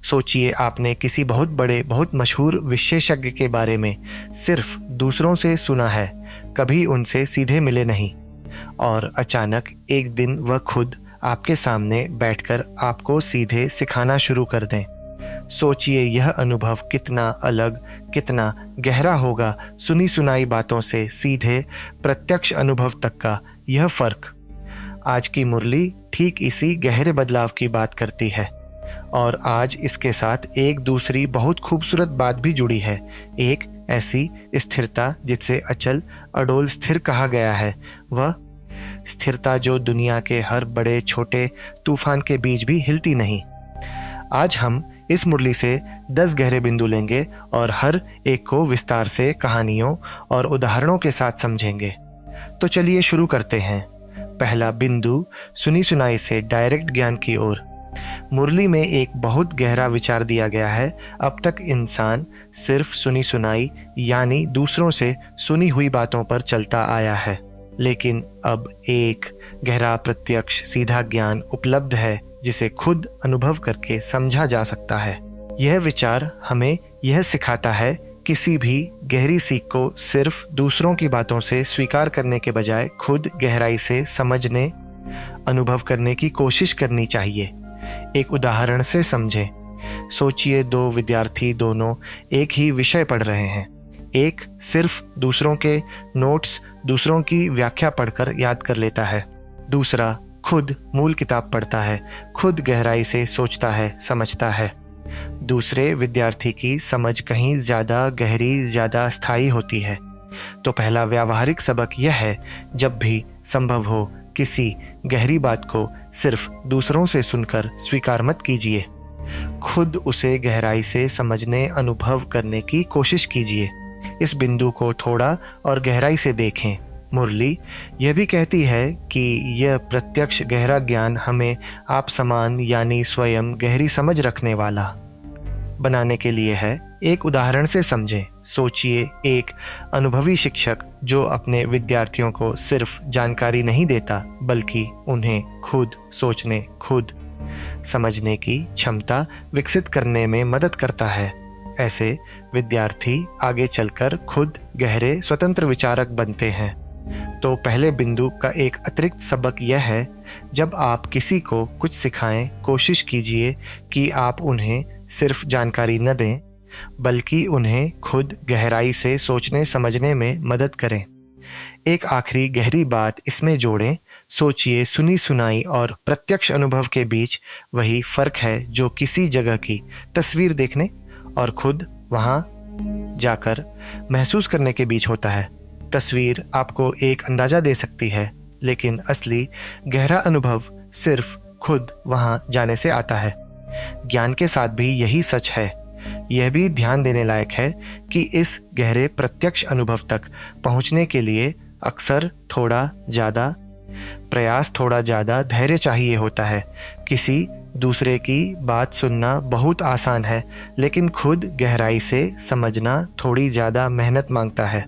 सोचिए आपने किसी बहुत बड़े, बहुत मशहूर विशेषज्ञ के बारे में सिर्फ दूसरों से सुना है, कभी उनसे सीधे मिले नहीं, और अचानक एक दिन वह खुद आपके सामने बैठकर आपको सीधे सिखाना शुरू कर दें। सोचिए यह अनुभव कितना अलग, कितना गहरा होगा। सुनी सुनाई बातों से सीधे प्रत्यक्ष अनुभव तक का यह फर्क। आज की मुरली ठीक इसी गहरे बदलाव की बात करती है, और आज इसके साथ एक दूसरी बहुत खूबसूरत बात भी जुड़ी है। एक ऐसी स्थिरता जिसे अचल, अडोल स्थिर कहा गया है। वह स्थिरता जो दुनिया के हर बड़े छोटे तूफान के बीच भी हिलती नहीं। आज हम इस मुरली से 10 गहरे बिंदु लेंगे और हर एक को विस्तार से कहानियों और उदाहरणों के साथ समझेंगे। तो चलिए शुरू करते हैं। पहला बिंदु, सुनी सुनाई से डायरेक्ट ज्ञान की ओर। मुरली में एक बहुत गहरा विचार दिया गया है। अब तक इंसान सिर्फ सुनी सुनाई यानी दूसरों से सुनी हुई बातों पर चलता आया है, लेकिन अब एक गहरा प्रत्यक्ष सीधा ज्ञान उपलब्ध है जिसे खुद अनुभव करके समझा जा सकता है। यह विचार हमें यह सिखाता है, किसी भी गहरी सीख को सिर्फ दूसरों की बातों से स्वीकार करने के बजाय खुद गहराई से समझने, अनुभव करने की कोशिश करनी चाहिए। एक उदाहरण से समझें। सोचिए 2 विद्यार्थी दोनों एक ही विषय पढ़ रहे हैं। एक सिर्फ दूसरों के नोट्स, दूसरों की व्याख्या पढ़कर याद कर लेता है। दूसरा खुद मूल किताब पढ़ता है, खुद गहराई से सोचता है, समझता है। दूसरे विद्यार्थी की समझ कहीं ज़्यादा गहरी, ज़्यादा स्थायी होती है। तो पहला व्यावहारिक सबक यह है, जब भी संभव हो किसी गहरी बात को सिर्फ दूसरों से सुनकर स्वीकार मत कीजिए। खुद उसे गहराई से समझने, अनुभव करने की कोशिश कीजिए। इस बिंदु को थोड़ा और गहराई से देखें। मुरली यह भी कहती है कि यह प्रत्यक्ष गहरा ज्ञान हमें आप समान यानी स्वयं गहरी समझ रखने वाला बनाने के लिए है। एक उदाहरण से समझें। सोचिए एक अनुभवी शिक्षक जो अपने विद्यार्थियों को सिर्फ जानकारी नहीं देता, बल्कि उन्हें खुद सोचने, खुद समझने की क्षमता विकसित करने में मदद करता है। ऐसे विद्यार्थी आगे चलकर खुद गहरे स्वतंत्र विचारक बनते हैं। तो पहले बिंदु का एक अतिरिक्त सबक यह है, जब आप किसी को कुछ सिखाएं, कोशिश कीजिए कि आप उन्हें सिर्फ जानकारी न दें, बल्कि उन्हें खुद गहराई से सोचने समझने में मदद करें। एक आखिरी गहरी बात इसमें जोड़ें। सोचिए सुनी सुनाई और प्रत्यक्ष अनुभव के बीच वही फर्क है जो किसी जगह की तस्वीर देखने और खुद वहां जाकर महसूस करने के बीच होता है। तस्वीर आपको एक अंदाजा दे सकती है, लेकिन असली गहरा अनुभव सिर्फ खुद वहां जाने से आता है। ज्ञान के साथ भी यही सच है। यह भी ध्यान देने लायक है कि इस गहरे प्रत्यक्ष अनुभव तक पहुंचने के लिए अक्सर थोड़ा ज़्यादा प्रयास, थोड़ा ज़्यादा धैर्य चाहिए होता है। किसी दूसरे की बात सुनना बहुत आसान है, लेकिन खुद गहराई से समझना थोड़ी ज़्यादा मेहनत मांगता है।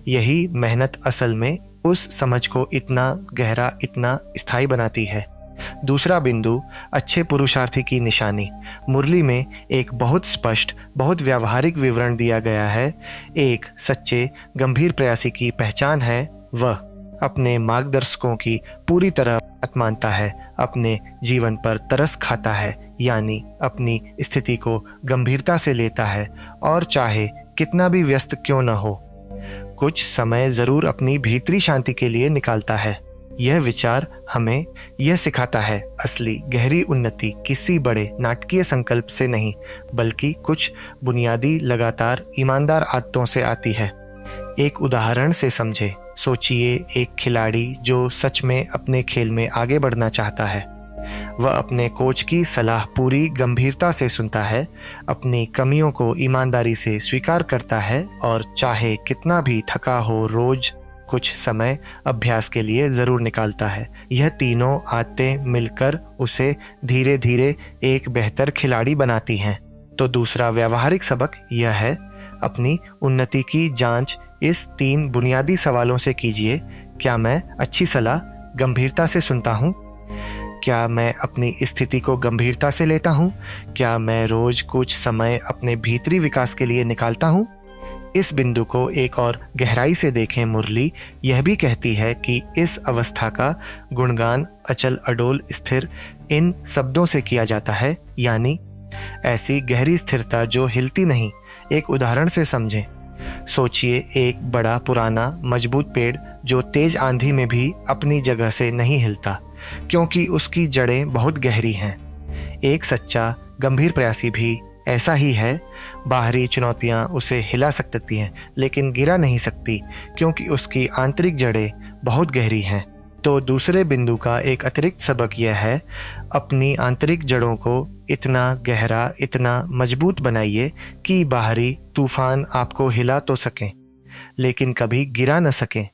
यही मेहनत असल में उस समझ को इतना गहरा, इतना स्थायी बनाती है। दूसरा बिंदु, अच्छे पुरुषार्थी की निशानी। मुरली में एक बहुत स्पष्ट, बहुत व्यावहारिक विवरण दिया गया है। एक सच्चे, गंभीर प्रयासी की पहचान है, वह अपने मार्गदर्शकों की पूरी तरह बात मानता है, अपने जीवन पर तरस खाता है, यानी अपनी स्थिति को गंभीरता से लेता है, और चाहे कितना भी व्यस्त क्यों न हो, कुछ समय जरूर अपनी भीतरी शांति के लिए निकालता है। यह विचार हमें यह सिखाता है, असली गहरी उन्नति किसी बड़े नाटकीय संकल्प से नहीं, बल्कि कुछ बुनियादी, लगातार, ईमानदार आदतों से आती है। एक उदाहरण से समझे। सोचिए एक खिलाड़ी जो सच में अपने खेल में आगे बढ़ना चाहता है। वह अपने कोच की सलाह पूरी गंभीरता से सुनता है, अपनी कमियों को ईमानदारी से स्वीकार करता है, और चाहे कितना भी थका हो, रोज कुछ समय अभ्यास के लिए जरूर निकालता है। यह तीनों आदतें मिलकर उसे धीरे धीरे एक बेहतर खिलाड़ी बनाती हैं। तो दूसरा व्यावहारिक सबक यह है, अपनी उन्नति की जांच इस 3 बुनियादी सवालों से कीजिए। क्या मैं अच्छी सलाह गंभीरता से सुनता हूँ? क्या मैं अपनी स्थिति को गंभीरता से लेता हूँ? क्या मैं रोज कुछ समय अपने भीतरी विकास के लिए निकालता हूँ? इस बिंदु को एक और गहराई से देखें। मुरली यह भी कहती है कि इस अवस्था का गुणगान अचल, अडोल, स्थिर इन शब्दों से किया जाता है, यानी ऐसी गहरी स्थिरता जो हिलती नहीं। एक उदाहरण से समझें। सोचिए एक बड़ा पुराना मजबूत पेड़ जो तेज आंधी में भी अपनी जगह से नहीं हिलता, क्योंकि उसकी जड़ें बहुत गहरी हैं। एक सच्चा गंभीर प्रयासी भी ऐसा ही है। बाहरी चुनौतियां उसे हिला सकती हैं, लेकिन गिरा नहीं सकती, क्योंकि उसकी आंतरिक जड़ें बहुत गहरी हैं। तो दूसरे बिंदु का एक अतिरिक्त सबक यह है, अपनी आंतरिक जड़ों को इतना गहरा, इतना मजबूत बनाइए कि बाहरी तूफान आपको हिला तो सकें, लेकिन कभी गिरा न सकें।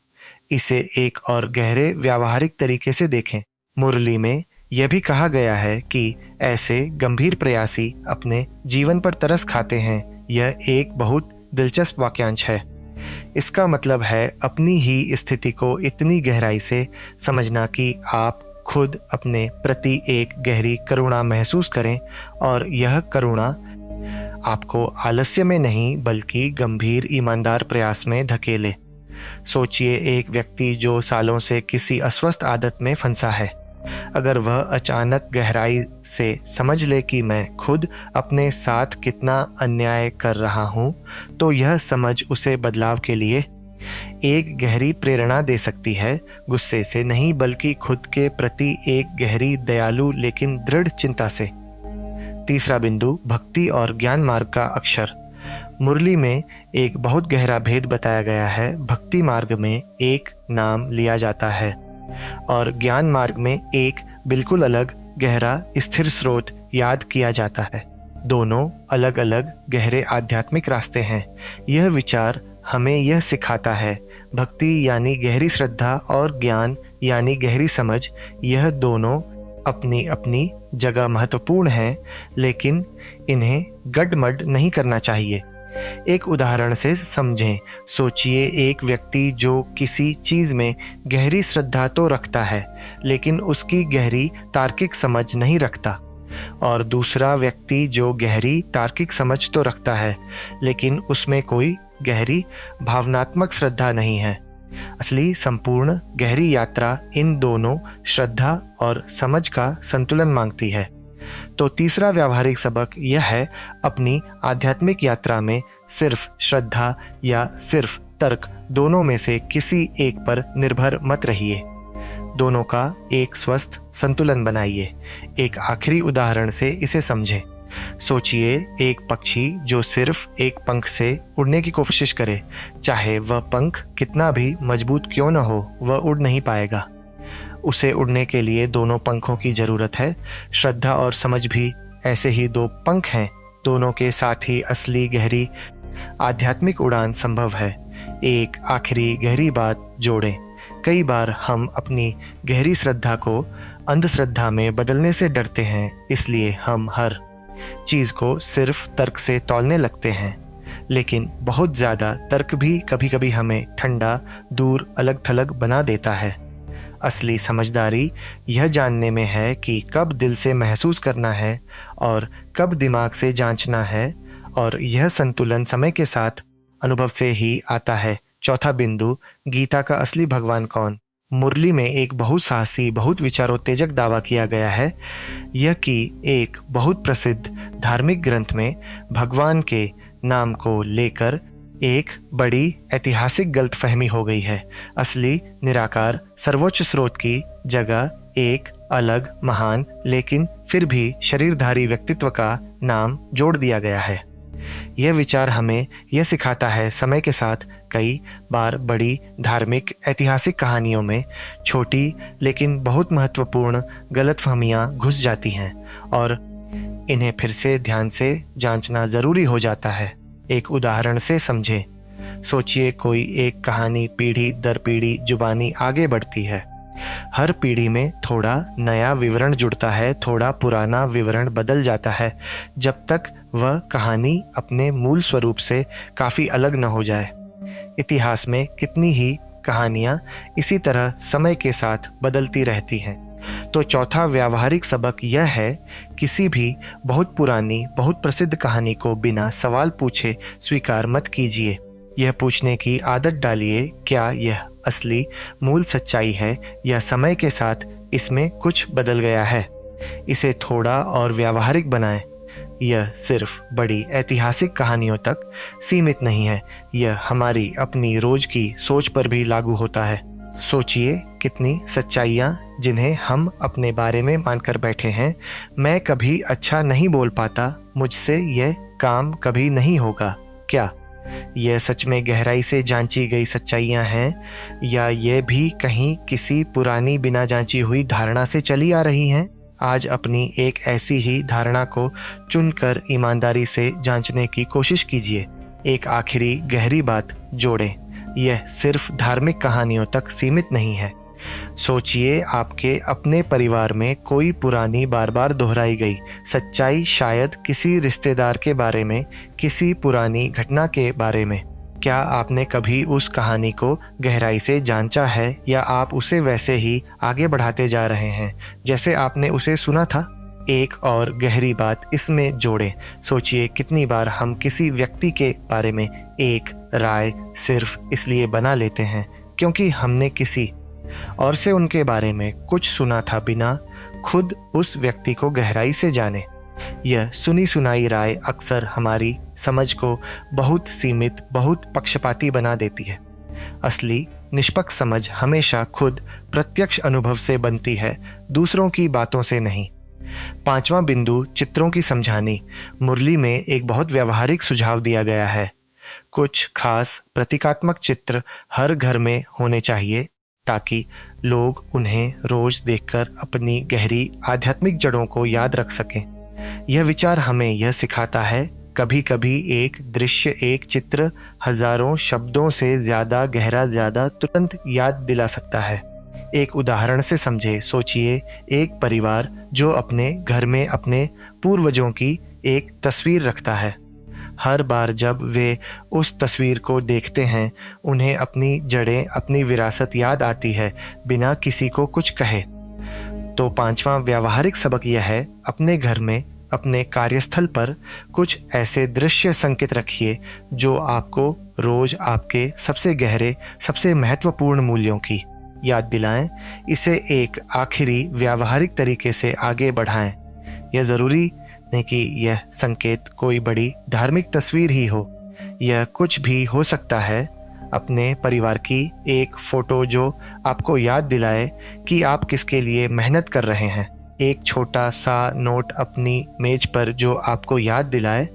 इसे एक और गहरे व्यावहारिक तरीके से देखें। मुरली में यह भी कहा गया है कि ऐसे गंभीर प्रयासी अपने जीवन पर तरस खाते हैं। यह एक बहुत दिलचस्प वाक्यांश है। इसका मतलब है अपनी ही स्थिति को इतनी गहराई से समझना कि आप खुद अपने प्रति एक गहरी करुणा महसूस करें, और यह करुणा आपको आलस्य में नहीं बल्कि गंभीर ईमानदार प्रयास में धकेले। सोचिए एक व्यक्ति जो सालों से किसी अस्वस्थ आदत में फंसा है। अगर वह अचानक गहराई से समझ ले कि मैं खुद अपने साथ कितना अन्याय कर रहा हूँ, तो यह समझ उसे बदलाव के लिए एक गहरी प्रेरणा दे सकती है। गुस्से से नहीं बल्कि खुद के प्रति एक गहरी, दयालु लेकिन दृढ़ चिंता से। तीसरा बिंदु, भक्ति और ज्ञान मार्ग का अक्षर। मुरली में एक बहुत गहरा भेद बताया गया है। भक्ति मार्ग में एक नाम लिया जाता है और ज्ञान मार्ग में एक बिल्कुल अलग, गहरा, स्थिर स्रोत याद किया जाता है। दोनों अलग अलग गहरे आध्यात्मिक रास्ते हैं। यह विचार हमें यह सिखाता है, भक्ति यानी गहरी श्रद्धा और ज्ञान यानी गहरी समझ, यह दोनों अपनी अपनी जगह महत्वपूर्ण हैं, लेकिन इन्हें गडमड नहीं करना चाहिए। एक उदाहरण से समझें। सोचिए एक व्यक्ति जो किसी चीज में गहरी श्रद्धा तो रखता है, लेकिन उसकी गहरी तार्किक समझ नहीं रखता, और दूसरा व्यक्ति जो गहरी तार्किक समझ तो रखता है, लेकिन उसमें कोई गहरी भावनात्मक श्रद्धा नहीं है। असली संपूर्ण गहरी यात्रा इन दोनों श्रद्धा और समझ का संतुलन मांगती है। तो तीसरा व्यावहारिक सबक यह है, अपनी आध्यात्मिक यात्रा में सिर्फ श्रद्धा या सिर्फ तर्क, दोनों में से किसी एक पर निर्भर मत रहिए। दोनों का एक स्वस्थ संतुलन बनाइए। एक आखिरी उदाहरण से इसे समझें। सोचिए एक पक्षी जो सिर्फ एक पंख से उड़ने की कोशिश करे, चाहे वह पंख कितना भी मजबूत क्यों न हो, वह उड़ नहीं पाएगा। उसे उड़ने के लिए दोनों पंखों की जरूरत है। श्रद्धा और समझ भी ऐसे ही दो पंख हैं। दोनों के साथ ही असली गहरी आध्यात्मिक उड़ान संभव है। एक आखिरी गहरी बात जोड़ें। कई बार हम अपनी गहरी श्रद्धा को अंधश्रद्धा में बदलने से डरते हैं, इसलिए हम हर चीज को सिर्फ तर्क से तौलने लगते हैं। लेकिन बहुत ज्यादा तर्क भी कभी कभी हमें ठंडा, दूर, अलग थलग बना देता है। असली समझदारी यह जानने में है कि कब दिल से महसूस करना है और कब दिमाग से जांचना है, और यह संतुलन समय के साथ अनुभव से ही आता है। चौथा बिंदु, गीता का असली भगवान कौन। मुरली में एक बहुत साहसी, बहुत विचारोत्तेजक दावा किया गया है, यह कि एक बहुत प्रसिद्ध धार्मिक ग्रंथ में भगवान के नाम को लेकर एक बड़ी ऐतिहासिक गलतफहमी हो गई है। असली निराकार सर्वोच्च स्रोत की जगह एक अलग, महान लेकिन फिर भी शरीरधारी व्यक्तित्व का नाम जोड़ दिया गया है। यह विचार हमें यह सिखाता है, समय के साथ कई बार बड़ी धार्मिक ऐतिहासिक कहानियों में छोटी लेकिन बहुत महत्वपूर्ण गलतफहमियां घुस जाती हैं, और इन्हें फिर से ध्यान से जांचना जरूरी हो जाता है। एक उदाहरण से समझें। सोचिए कोई एक कहानी पीढ़ी दर पीढ़ी जुबानी आगे बढ़ती है। हर पीढ़ी में थोड़ा नया विवरण जुड़ता है, थोड़ा पुराना विवरण बदल जाता है, जब तक वह कहानी अपने मूल स्वरूप से काफी अलग न हो जाए। इतिहास में कितनी ही कहानियां इसी तरह समय के साथ बदलती रहती हैं। तो चौथा व्यावहारिक सबक यह है, किसी भी बहुत पुरानी बहुत प्रसिद्ध कहानी को बिना सवाल पूछे स्वीकार मत कीजिए। यह पूछने की आदत डालिए, क्या यह असली मूल सच्चाई है या समय के साथ इसमें कुछ बदल गया है। इसे थोड़ा और व्यावहारिक बनाएं। यह सिर्फ बड़ी ऐतिहासिक कहानियों तक सीमित नहीं है, यह हमारी अपनी रोज की सोच पर भी लागू होता है। सोचिए कितनी सच्चाइयाँ जिन्हें हम अपने बारे में मानकर बैठे हैं। मैं कभी अच्छा नहीं बोल पाता, मुझसे यह काम कभी नहीं होगा। क्या यह सच में गहराई से जांची गई सच्चाइयाँ हैं या ये भी कहीं किसी पुरानी बिना जांची हुई धारणा से चली आ रही हैं? आज अपनी एक ऐसी ही धारणा को चुनकर ईमानदारी से जांचने की कोशिश कीजिए। एक आखिरी गहरी बात जोड़ें, यह सिर्फ धार्मिक कहानियों तक सीमित नहीं है। सोचिए आपके अपने परिवार में कोई पुरानी बार बार दोहराई गई सच्चाई, शायद किसी रिश्तेदार के बारे में, किसी पुरानी घटना के बारे में। क्या आपने कभी उस कहानी को गहराई से जांचा है या आप उसे वैसे ही आगे बढ़ाते जा रहे हैं जैसे आपने उसे सुना था? एक और गहरी बात इसमें जोड़ें। सोचिए कितनी बार हम किसी व्यक्ति के बारे में एक राय सिर्फ इसलिए बना लेते हैं क्योंकि हमने किसी और से उनके बारे में कुछ सुना था, बिना खुद उस व्यक्ति को गहराई से जाने। यह सुनी सुनाई राय अक्सर हमारी समझ को बहुत सीमित, बहुत पक्षपाती बना देती है। असली निष्पक्ष समझ हमेशा खुद प्रत्यक्ष अनुभव से बनती है, दूसरों की बातों से नहीं। पांचवा बिंदु, चित्रों की समझानी। मुरली में एक बहुत व्यावहारिक सुझाव दिया गया है। कुछ खास प्रतीकात्मक चित्र हर घर में होने चाहिए ताकि लोग उन्हें रोज देखकर अपनी गहरी आध्यात्मिक जड़ों को याद रख सकें। यह विचार हमें यह सिखाता है, कभी कभी एक दृश्य, एक चित्र हजारों शब्दों से ज्यादा गहरा, ज्यादा तुरंत याद दिला सकता है। एक उदाहरण से समझे। सोचिए एक परिवार जो अपने घर में अपने पूर्वजों की एक तस्वीर रखता है। हर बार जब वे उस तस्वीर को देखते हैं, उन्हें अपनी जड़ें, अपनी विरासत याद आती है, बिना किसी को कुछ कहे। तो पांचवा व्यावहारिक सबक यह है, अपने घर में, अपने कार्यस्थल पर कुछ ऐसे दृश्य संकेत रखिए जो आपको रोज आपके सबसे गहरे, सबसे महत्वपूर्ण मूल्यों की याद दिलाएं। इसे एक आखिरी व्यावहारिक तरीके से आगे बढ़ाएं। यह जरूरी नहीं कि यह संकेत कोई बड़ी धार्मिक तस्वीर ही हो, यह कुछ भी हो सकता है। अपने परिवार की एक फोटो जो आपको याद दिलाए कि आप किसके लिए मेहनत कर रहे हैं। एक छोटा सा नोट अपनी मेज पर जो आपको याद दिलाए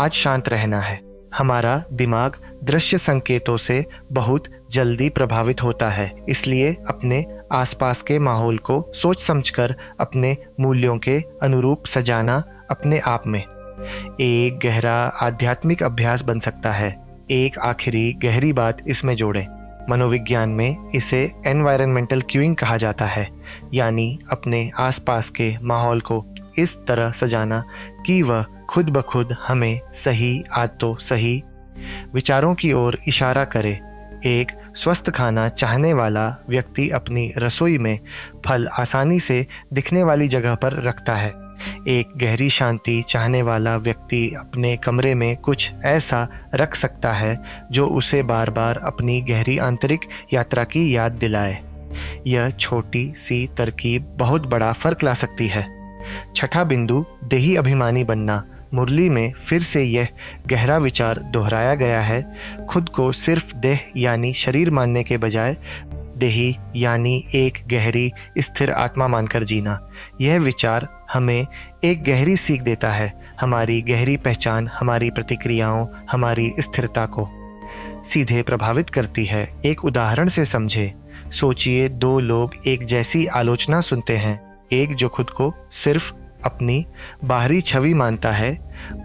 आज शांत रहना है। हमारा दिमाग दृश्य संकेतों से बहुत जल्दी प्रभावित होता है, इसलिए अपने आसपास के माहौल को सोच समझकर अपने मूल्यों के अनुरूप सजाना अपने आप में एक गहरा आध्यात्मिक अभ्यास बन सकता है। एक आखिरी गहरी बात इसमें जोड़ें। मनोविज्ञान में इसे एनवायरनमेंटल क्यूइंग कहा जाता है, यानी अपने आसपास के माहौल को इस तरह सजाना कि वह खुद ब खुद हमें सही आदतों, सही विचारों की ओर इशारा करे। एक स्वस्थ खाना चाहने वाला व्यक्ति अपनी रसोई में फल आसानी से दिखने वाली जगह पर रखता है। एक गहरी शांति चाहने वाला व्यक्ति अपने कमरे में कुछ ऐसा रख सकता है जो उसे बार बार अपनी गहरी आंतरिक यात्रा की याद दिलाए। यह छोटी सी तरकीब बहुत बड़ा फर्क ला सकती है। छठा बिंदु, देही अभिमानी बनना। मुरली में फिर से यह गहरा विचार दोहराया गया है। खुद को सिर्फ देह यानी शरीर मानने के बजाय देही यानी एक गहरी स्थिर आत्मा मानकर जीना। यह विचार हमें एक गहरी सीख देता है, हमारी गहरी पहचान, हमारी प्रतिक्रियाओं, हमारी स्थिरता को सीधे प्रभावित करती है। एक उदाहरण से समझे। सोचिए दो लोग एक जैसी आलोचना सुनते हैं, एक जो खुद को सिर्फ अपनी बाहरी छवि मानता है,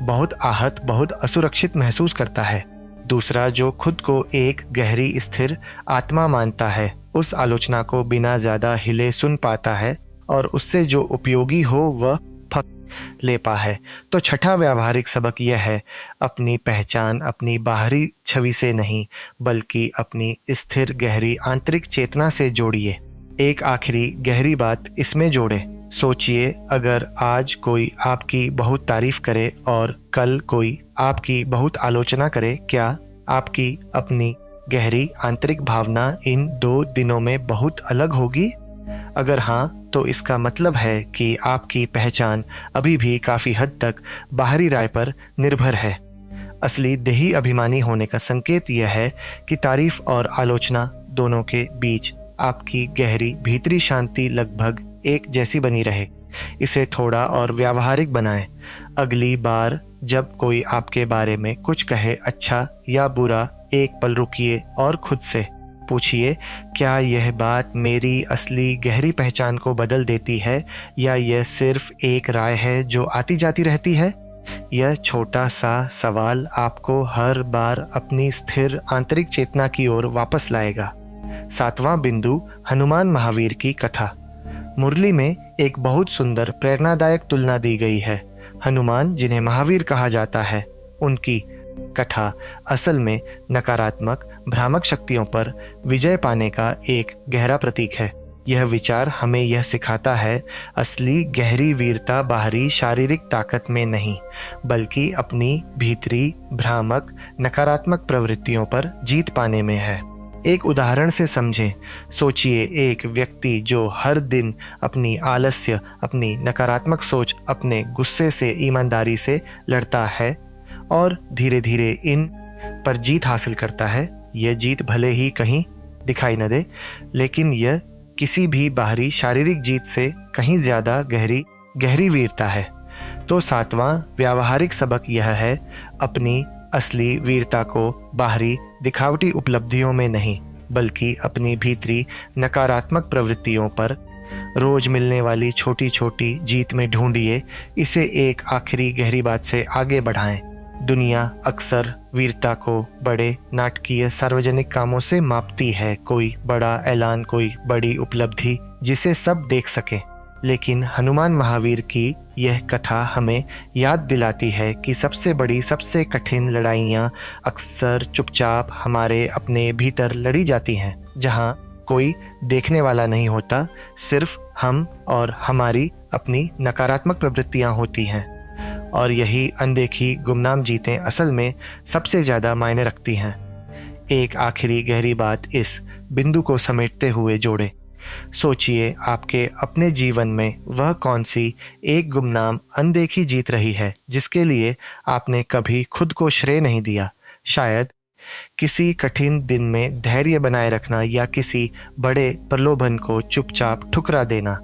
बहुत आहत, बहुत असुरक्षित महसूस करता है। दूसरा जो खुद को एक गहरी स्थिर आत्मा मानता है, उस आलोचना को बिना ज्यादा हिले सुन पाता है और उससे जो उपयोगी हो वह फक ले पा है। तो छठा व्यावहारिक सबक यह है, अपनी पहचान अपनी बाहरी छवि से नहीं बल्कि अपनी स्थिर गहरी आंतरिक चेतना से जोड़िए। एक आखिरी गहरी बात इसमें जोड़े। सोचिए, अगर आज कोई आपकी बहुत तारीफ करे और कल कोई आपकी बहुत आलोचना करे, क्या आपकी अपनी गहरी आंतरिक भावना इन 2 दिनों में बहुत अलग होगी? अगर हाँ, तो इसका मतलब है कि आपकी पहचान अभी भी काफी हद तक बाहरी राय पर निर्भर है। असली देही अभिमानी होने का संकेत यह है कि तारीफ और आलोचना दोनों के बीच आपकी गहरी भीतरी शांति लगभग एक जैसी बनी रहे। इसे थोड़ा और व्यावहारिक बनाएं। अगली बार जब कोई आपके बारे में कुछ कहे, अच्छा या बुरा, एक पल रुकिए और खुद से पूछिए, क्या यह बात मेरी असली गहरी पहचान को बदल देती है या यह सिर्फ एक राय है जो आती जाती रहती है? यह छोटा सा सवाल आपको हर बार अपनी स्थिर आंतरिक चेतना की ओर वापस लाएगा। 7वां बिंदु, हनुमान महावीर की कथा। मुरली में एक बहुत सुंदर प्रेरणादायक तुलना दी गई है। हनुमान, जिन्हें महावीर कहा जाता है, उनकी कथा असल में नकारात्मक भ्रामक शक्तियों पर विजय पाने का एक गहरा प्रतीक है। यह विचार हमें यह सिखाता है, असली गहरी वीरता बाहरी शारीरिक ताकत में नहीं, बल्कि अपनी भीतरी भ्रामक नकारात्मक प्रवृत्तियों पर जीत पाने में है। एक उदाहरण से समझें। सोचिए, एक व्यक्ति जो हर दिन अपनी आलस्य, अपनी नकारात्मक सोच, अपने गुस्से से ईमानदारी से लड़ता है और धीरे धीरे इन पर जीत हासिल करता है। यह जीत भले ही कहीं दिखाई न दे, लेकिन यह किसी भी बाहरी शारीरिक जीत से कहीं ज्यादा गहरी वीरता है। तो 7वां व्यावहारिक सबक यह है, अपनी असली वीरता को बाहरी दिखावटी उपलब्धियों में नहीं, बल्कि अपनी भीतरी नकारात्मक प्रवृत्तियों पर रोज मिलने वाली छोटी छोटी जीत में ढूंढिए। इसे एक आखिरी गहरी बात से आगे बढ़ाएं। दुनिया अक्सर वीरता को बड़े नाटकीय सार्वजनिक कामों से मापती है, कोई बड़ा ऐलान, कोई बड़ी उपलब्धि जिसे सब देख सके। लेकिन हनुमान महावीर की यह कथा हमें याद दिलाती है कि सबसे बड़ी, सबसे कठिन लड़ाइयाँ अक्सर चुपचाप हमारे अपने भीतर लड़ी जाती हैं, जहाँ कोई देखने वाला नहीं होता, सिर्फ हम और हमारी अपनी नकारात्मक प्रवृत्तियाँ होती हैं। और यही अनदेखी गुमनाम जीतें असल में सबसे ज़्यादा मायने रखती हैं। एक आखिरी गहरी बात इस बिंदु को समेटते हुए जोड़े। सोचिए, आपके अपने जीवन में वह कौन सी एक गुमनाम अनदेखी जीत रही है जिसके लिए आपने कभी खुद को श्रेय नहीं दिया। शायद किसी कठिन दिन में धैर्य बनाए रखना या किसी बड़े प्रलोभन को चुपचाप ठुकरा देना।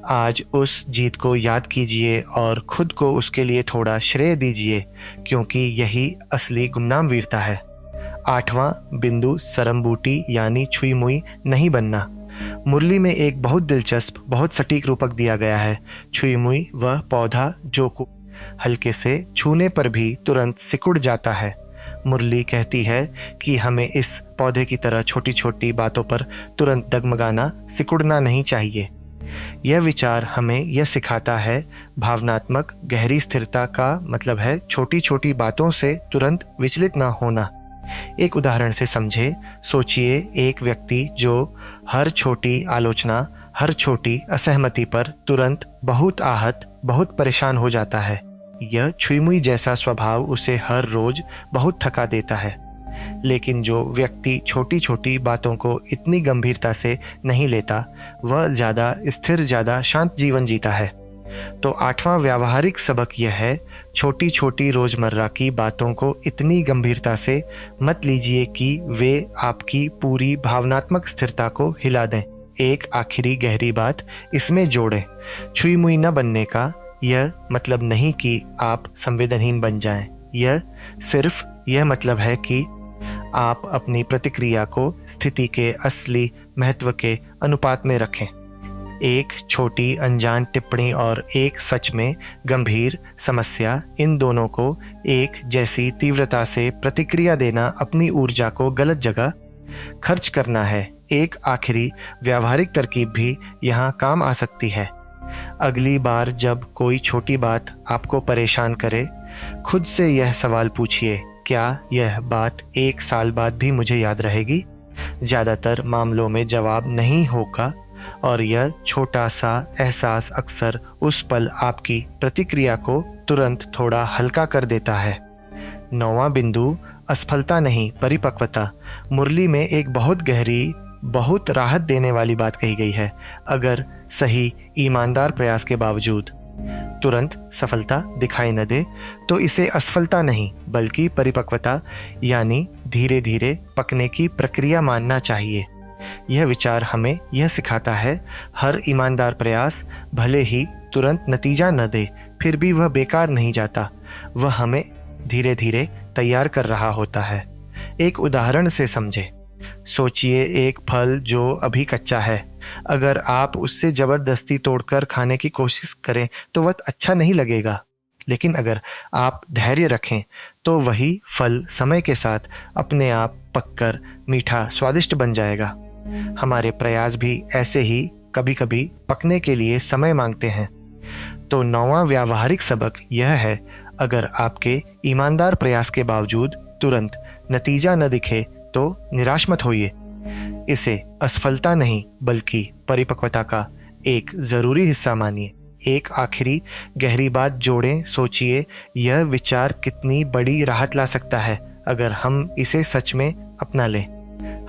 आज उस जीत को याद कीजिए और खुद को उसके लिए थोड़ा श्रेय दीजिए, क्योंकि यही असली गुमनाम वीरता है। 8वां बिंदु, सरमबूटी यानी छुई मुई नहीं बनना। मुरली में एक बहुत दिलचस्प, बहुत सटीक रूपक दिया गया है। छुई मुई वह पौधा जो हल्के से छूने पर भी तुरंत सिकुड़ जाता है। मुरली कहती है कि हमें इस पौधे की तरह छोटी छोटी बातों पर तुरंत डगमगाना, सिकुड़ना नहीं चाहिए। यह विचार हमें यह सिखाता है, भावनात्मक गहरी स्थिरता का मतलब है छोटी छोटी बातों से तुरंत विचलित न होना। एक उदाहरण से समझे। सोचिए, एक व्यक्ति जो हर छोटी आलोचना, हर छोटी असहमति पर तुरंत बहुत आहत, बहुत परेशान हो जाता है। यह छुई-मुई जैसा स्वभाव उसे हर रोज बहुत थका देता है। लेकिन जो व्यक्ति छोटी छोटी बातों को इतनी गंभीरता से नहीं लेता, वह ज्यादा स्थिर, ज्यादा शांत जीवन जीता है। तो 8वां व्यावहारिक सबक यह है, छोटी छोटी रोजमर्रा की बातों को इतनी गंभीरता से मत लीजिए कि वे आपकी पूरी भावनात्मक स्थिरता को हिला दें। एक आखिरी गहरी बात इसमें जोड़ें। छुई मुई न बनने का यह मतलब नहीं कि आप संवेदनहीन बन जाएं। यह सिर्फ यह मतलब है कि आप अपनी प्रतिक्रिया को स्थिति के असली महत्व के अनुपात में रखें। एक छोटी अनजान टिप्पणी और एक सच में गंभीर समस्या, इन दोनों को एक जैसी तीव्रता से प्रतिक्रिया देना अपनी ऊर्जा को गलत जगह खर्च करना है। एक आखिरी व्यावहारिक तरकीब भी यहाँ काम आ सकती है। अगली बार जब कोई छोटी बात आपको परेशान करे, खुद से यह सवाल पूछिए, क्या यह बात 1 साल बाद भी मुझे याद रहेगी? ज़्यादातर मामलों में जवाब नहीं होगा, और यह छोटा सा एहसास अक्सर उस पल आपकी प्रतिक्रिया को तुरंत थोड़ा हल्का कर देता है। 9वां बिंदु असफलता नहीं, परिपक्वता। मुरली में एक बहुत गहरी, बहुत राहत देने वाली बात कही गई है। अगर सही ईमानदार प्रयास के बावजूद तुरंत सफलता दिखाई न दे, तो इसे असफलता नहीं बल्कि परिपक्वता यानी धीरे धीरे पकने की प्रक्रिया मानना चाहिए। यह विचार हमें यह सिखाता है, हर ईमानदार प्रयास भले ही तुरंत नतीजा न दे, फिर भी वह बेकार नहीं जाता। वह हमें धीरे धीरे तैयार कर रहा होता है। एक उदाहरण से समझे। सोचिए एक फल जो अभी कच्चा है। अगर आप उससे जबरदस्ती तोड़कर खाने की कोशिश करें तो वह अच्छा नहीं लगेगा, लेकिन अगर आप धैर्य रखें तो वही फल समय के साथ अपने आप पककर मीठा स्वादिष्ट बन जाएगा। हमारे प्रयास भी ऐसे ही कभी कभी पकने के लिए समय मांगते हैं। तो 9वां व्यावहारिक सबक यह है, अगर आपके ईमानदार प्रयास के बावजूद तुरंत नतीजा न दिखे तो निराश मत होइए। इसे असफलता नहीं बल्कि परिपक्वता का एक जरूरी हिस्सा मानिए। एक आखिरी गहरी बात जोड़ें। सोचिए यह विचार कितनी बड़ी राहत ला सकता है अगर हम इसे सच में अपना लें।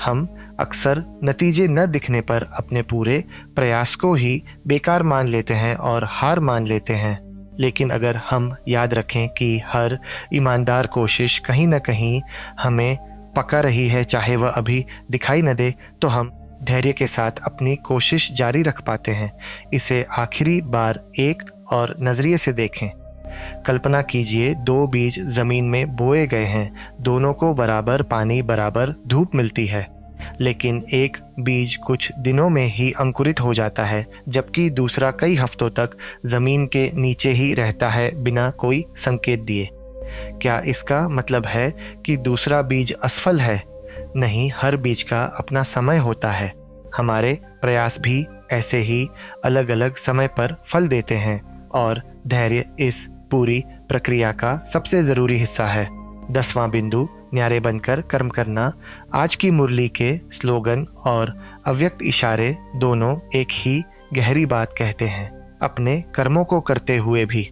हम अक्सर नतीजे न दिखने पर अपने पूरे प्रयास को ही बेकार मान लेते हैं और हार मान लेते हैं। लेकिन अगर हम याद रखें कि हर ईमानदार कोशिश कहीं न कहीं हमें पका रही है, चाहे वह अभी दिखाई न दे, तो हम धैर्य के साथ अपनी कोशिश जारी रख पाते हैं। इसे आखिरी बार एक और नजरिए से देखें। कल्पना कीजिए 2 बीज जमीन में बोए गए हैं। दोनों को बराबर पानी, बराबर धूप मिलती है, लेकिन एक बीज कुछ दिनों में ही अंकुरित हो जाता है, जबकि दूसरा कई हफ्तों तक जमीन के नीचे ही रहता है बिना कोई संकेत दिए। क्या इसका मतलब है कि दूसरा बीज असफल है? नहीं, हर बीज का अपना समय होता है। हमारे प्रयास भी ऐसे ही अलग अलग समय पर फल देते हैं, और धैर्य इस पूरी प्रक्रिया का सबसे जरूरी हिस्सा है। 10वां बिंदु, न्यारे बनकर कर्म करना। आज की मुरली के स्लोगन और अव्यक्त इशारे दोनों एक ही गहरी बात कहते हैं। अपने कर्मों को करते हुए भी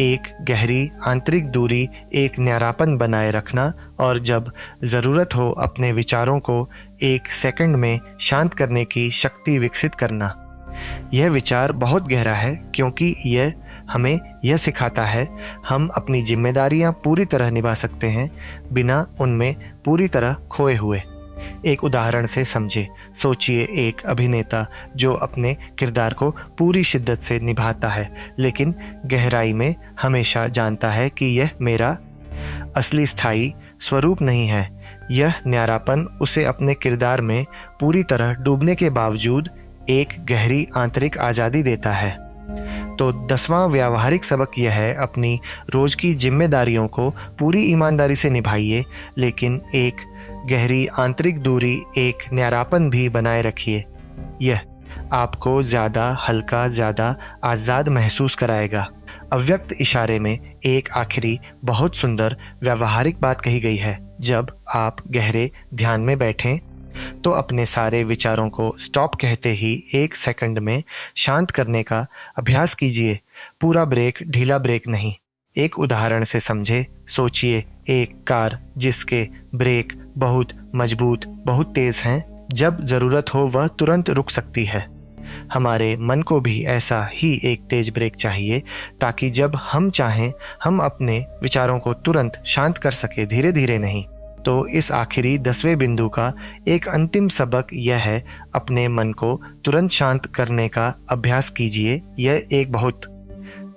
एक गहरी आंतरिक दूरी, एक न्यारापन बनाए रखना, और जब ज़रूरत हो अपने विचारों को 1 सेकंड में शांत करने की शक्ति विकसित करना। यह विचार बहुत गहरा है क्योंकि यह हमें यह सिखाता है हम अपनी जिम्मेदारियां पूरी तरह निभा सकते हैं बिना उनमें पूरी तरह खोए हुए। एक उदाहरण से समझे। सोचिए एक अभिनेता जो अपने किरदार को पूरी शिद्दत से निभाता है, लेकिन गहराई में हमेशा जानता है कि यह मेरा असली स्थायी स्वरूप नहीं है। यह न्यारापन उसे अपने किरदार में पूरी तरह डूबने के बावजूद एक गहरी आंतरिक आज़ादी देता है। तो 10वां व्यावहारिक सबक यह है, अपनी रोज की जिम्मेदारियों को पूरी ईमानदारी से निभाइए, लेकिन एक गहरी आंतरिक दूरी, एक न्यारापन भी बनाए रखिए। यह आपको ज़्यादा हल्का, ज़्यादा आज़ाद महसूस कराएगा। अव्यक्त इशारे में एक आखिरी बहुत सुंदर व्यावहारिक बात कही गई है। जब आप गहरे ध्यान में बैठें तो अपने सारे विचारों को स्टॉप कहते ही 1 सेकंड में शांत करने का अभ्यास कीजिए। पूरा ब्रेक, ढीला ब्रेक नहीं। एक उदाहरण से समझे। सोचिए एक कार जिसके ब्रेक बहुत मजबूत, बहुत तेज हैं। जब ज़रूरत हो वह तुरंत रुक सकती है। हमारे मन को भी ऐसा ही एक तेज ब्रेक चाहिए, ताकि जब हम चाहें हम अपने विचारों को तुरंत शांत कर सके, धीरे धीरे नहीं। तो इस आखिरी 10वें बिंदु का एक अंतिम सबक यह है, अपने मन को तुरंत शांत करने का अभ्यास कीजिए। यह एक बहुत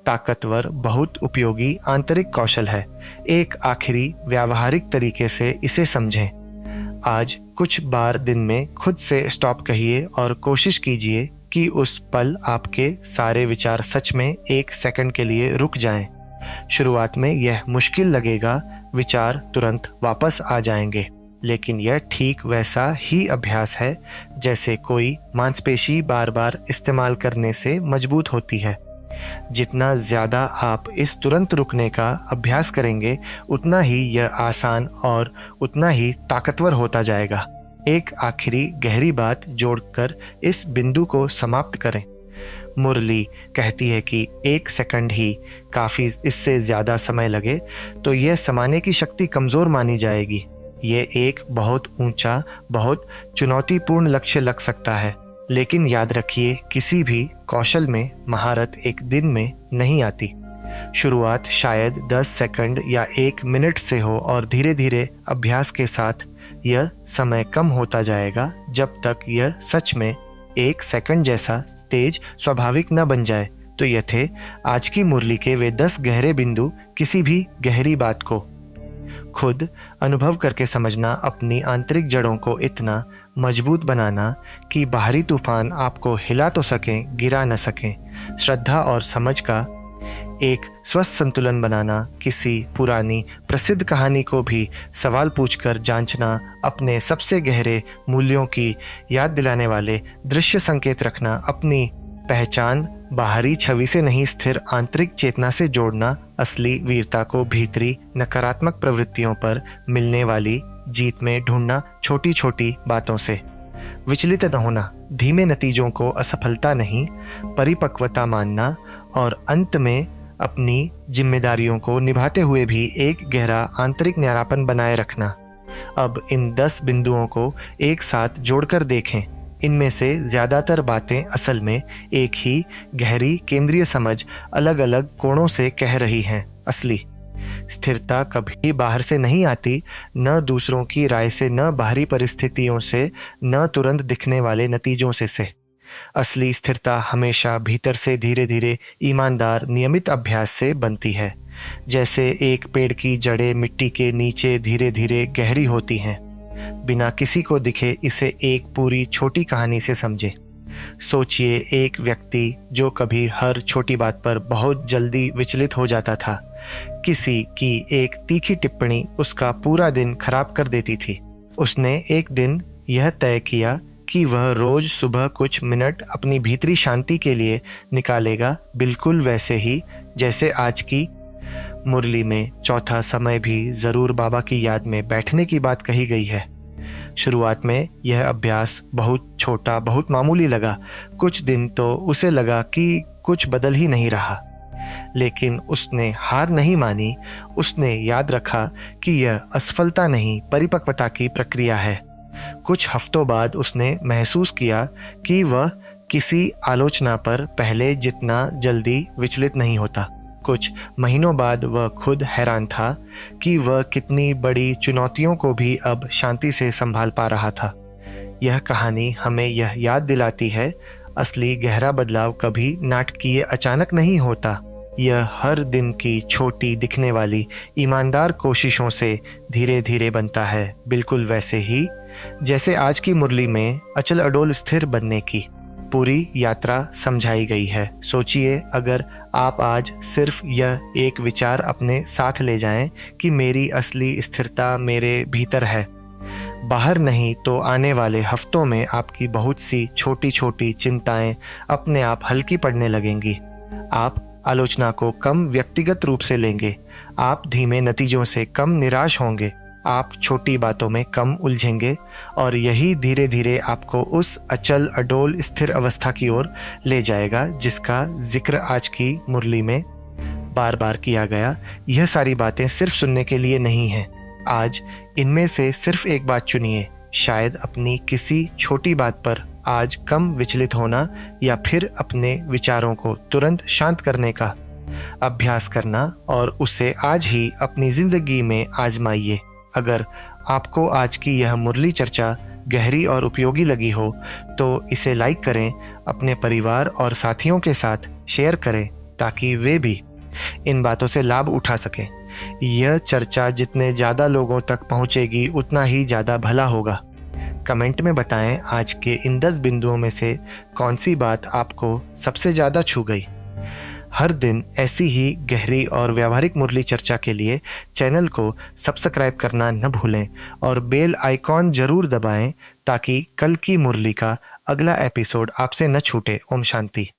ताकतवर, बहुत उपयोगी आंतरिक कौशल है। एक आखिरी व्यावहारिक तरीके से इसे समझें। आज कुछ बार दिन में खुद से स्टॉप कहिए और कोशिश कीजिए कि उस पल आपके सारे विचार सच में 1 सेकंड के लिए रुक जाएं। शुरुआत में यह मुश्किल लगेगा, विचार तुरंत वापस आ जाएंगे, लेकिन यह ठीक वैसा ही अभ्यास है जैसे कोई मांसपेशी बार बार इस्तेमाल करने से मजबूत होती है। जितना ज़्यादा आप इस तुरंत रुकने का अभ्यास करेंगे, उतना ही यह आसान और उतना ही ताकतवर होता जाएगा। एक आखिरी गहरी बात जोड़कर इस बिंदु को समाप्त करें। मुरली कहती है कि 1 सेकंड ही काफी, इससे ज्यादा समय लगे तो यह समाने की शक्ति कमजोर मानी जाएगी। ये एक बहुत ऊंचा, बहुत चुनौतीपूर्ण लक्ष्य लग सकता है, लेकिन याद रखिए किसी भी कौशल में महारत एक दिन में नहीं आती। शुरुआत शायद 10 सेकंड या 1 मिनट से हो और धीरे धीरे अभ्यास के साथ यह समय कम होता जाएगा जब तक यह सच में 1 सेकंड जैसा तेज स्वाभाविक न बन जाए। तो यह थे आज की मुरली के वे 10 गहरे बिंदु। किसी भी गहरी बात को खुद अनुभव करके समझना, अपनी आंतरिक जड़ों को इतना मजबूत बनाना कि बाहरी तूफान आपको हिला तो सकें, गिरा न सकें। श्रद्धा और समझ का एक स्वस्थ संतुलन बनाना, किसी पुरानी प्रसिद्ध कहानी को भी सवाल पूछकर जांचना, अपने सबसे गहरे मूल्यों की याद दिलाने वाले दृश्य संकेत रखना, अपनी पहचान बाहरी छवि से नहीं स्थिर आंतरिक चेतना से जोड़ना, असली वीरता को भीतरी नकारात्मक प्रवृत्तियों पर मिलने वाली जीत में ढूंढना, छोटी छोटी बातों से विचलित न होना, धीमे नतीजों को असफलता नहीं परिपक्वता मानना, और अंत में अपनी जिम्मेदारियों को निभाते हुए भी एक गहरा आंतरिक न्यारापन बनाए रखना। अब इन 10 बिंदुओं को एक साथ जोड़कर देखें। इनमें से ज्यादातर बातें असल में एक ही गहरी केंद्रीय समझ अलग अलग कोणों से कह रही हैं। असली स्थिरता कभी बाहर से नहीं आती, न दूसरों की राय से, न बाहरी परिस्थितियों से, न तुरंत दिखने वाले नतीजों से। असली स्थिरता हमेशा भीतर से धीरे धीरे ईमानदार नियमित अभ्यास से बनती है। जैसे एक पेड़ की जड़ें मिट्टी के नीचे धीरे धीरे गहरी होती हैं, बिना किसी को दिखे इसे एक पूरी छोटी कहानी से समझे। सोचिए एक व्यक्ति जो कभी हर छोटी बात पर बहुत जल्दी विचलित हो जाता था। किसी की एक तीखी टिप्पणी उसका पूरा दिन खराब कर देती थी। उसने एक दिन यह तय किया कि वह रोज सुबह कुछ मिनट अपनी भीतरी शांति के लिए निकालेगा, बिल्कुल वैसे ही जैसे आज की मुरली में चौथा समय भी जरूर बाबा की याद में बैठने की बात कही गई है। शुरुआत में यह अभ्यास बहुत छोटा, बहुत मामूली लगा। कुछ दिन तो उसे लगा कि कुछ बदल ही नहीं रहा, लेकिन उसने हार नहीं मानी। उसने याद रखा कि यह असफलता नहीं, परिपक्वता की प्रक्रिया है। कुछ हफ्तों बाद उसने महसूस किया कि वह किसी आलोचना पर पहले जितना जल्दी विचलित नहीं होता। कुछ महीनों बाद वह खुद हैरान था कि वह कितनी बड़ी चुनौतियों को भी अब शांति से संभाल पा रहा था। यह कहानी हमें यह याद दिलाती है, असली गहरा बदलाव कभी नाटकीय अचानक नहीं होता। यह हर दिन की छोटी दिखने वाली ईमानदार कोशिशों से धीरे धीरे बनता है, बिल्कुल वैसे ही जैसे आज की मुरली में अचल अडोल स्थिर बनने की पूरी यात्रा समझाई गई है। सोचिए अगर आप आज सिर्फ यह एक विचार अपने साथ ले जाएं कि मेरी असली स्थिरता मेरे भीतर है, बाहर नहीं, तो आने वाले हफ्तों में आपकी बहुत सी छोटी छोटी चिंताएं अपने आप हल्की पड़ने लगेंगी। आप आलोचना को कम व्यक्तिगत रूप से लेंगे, आप धीमे नतीजों से कम निराश होंगे, आप छोटी बातों में कम उलझेंगे, और यही धीरे धीरे आपको उस अचल अडोल स्थिर अवस्था की ओर ले जाएगा जिसका जिक्र आज की मुरली में बार बार किया गया। यह सारी बातें सिर्फ सुनने के लिए नहीं हैं। आज इनमें से सिर्फ एक बात चुनिए, शायद अपनी किसी छोटी बात पर आज कम विचलित होना, या फिर अपने विचारों को तुरंत शांत करने का अभ्यास करना, और उसे आज ही अपनी जिंदगी में आजमाइए। अगर आपको आज की यह मुरली चर्चा गहरी और उपयोगी लगी हो तो इसे लाइक करें, अपने परिवार और साथियों के साथ शेयर करें ताकि वे भी इन बातों से लाभ उठा सकें। यह चर्चा जितने ज़्यादा लोगों तक पहुंचेगी उतना ही ज़्यादा भला होगा। कमेंट में बताएं आज के इन 10 बिंदुओं में से कौन सी बात आपको सबसे ज़्यादा छू गई। हर दिन ऐसी ही गहरी और व्यावहारिक मुरली चर्चा के लिए चैनल को सब्सक्राइब करना न भूलें और बेल आइकॉन जरूर दबाएं ताकि कल की मुरली का अगला एपिसोड आपसे न छूटे। ओम शांति।